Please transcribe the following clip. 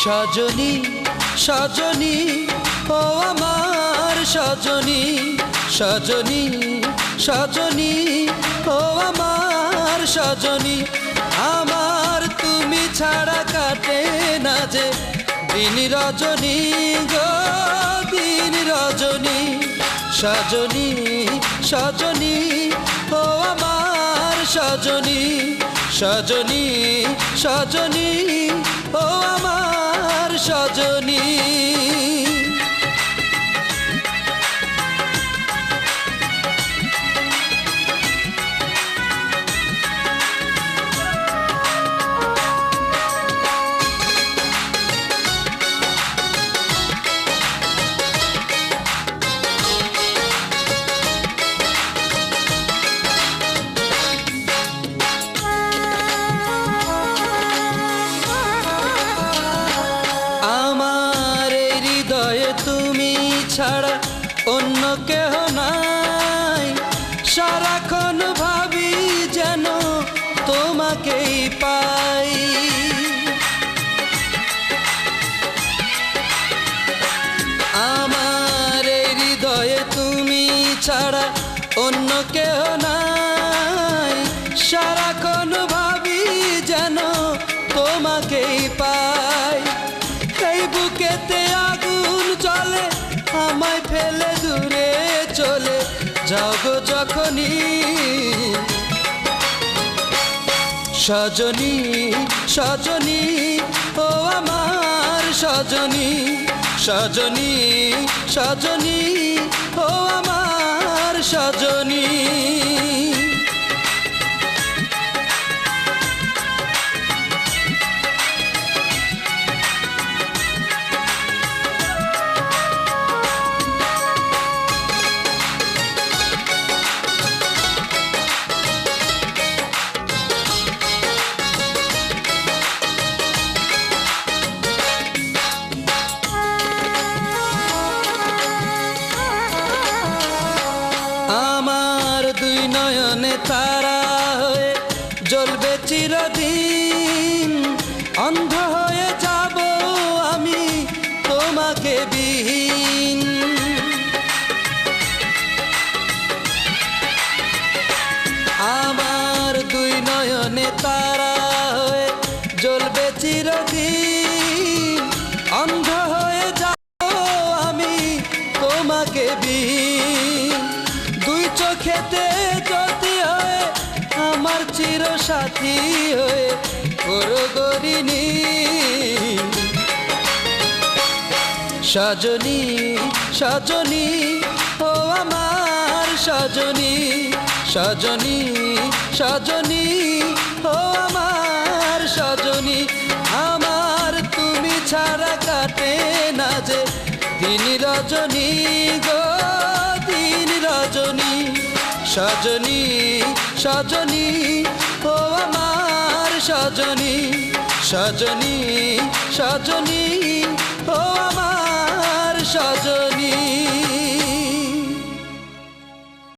সজনী সজনী ও আমার সজনী, সজনী সজনী ও আমার সজনী। আমার তুমি ছাড়া কাটে না যে দিন রজনী গো দিন রজনী। সজনী সজনী ও আমার সজনী, সজনী সজনী ও আমার সজনী। ছাড়া অন্য কেহ নাই, সারাক্ষণ ভাবি যেন তোমাকেই পাই। আমার এই হৃদয়ে তুমি ছাড়া অন্য কেহ নাই, সারাক্ষণ ভাবি যেন তোমাকেই পাই। এই বুকেতে আগুন জ্বলে আমায় ফেলে দূরে চলে যাও গো যখনই। সজনী সজনী ও আমার সজনী, সজনী সজনী ও আমার সজনী। দুই নয়নে তারা হয়ে জ্বলবে চিরদিন, অন্ধ হয়ে যাব আমি তোমাকে বিহীন। আমার দুই নয়নে তারা হয়ে জ্বলবে চিরদিন, অন্ধ হয়ে যাব আমি তোমাকে বিহীন। দুই চোখেতে জ্যোতি হয়ে আমার চির সাথী হয়ে করো গরিনী। সজনী সজনী ও আমার সজনী, সজনী সজনী ও আমার সজনী। আমার তুমি ছাড়া কাটে না যে দিন রজনী গো দিন রজনী। সজনী সজনী ও আমার সজনী, সজনী সজনী ও আমার সজনী।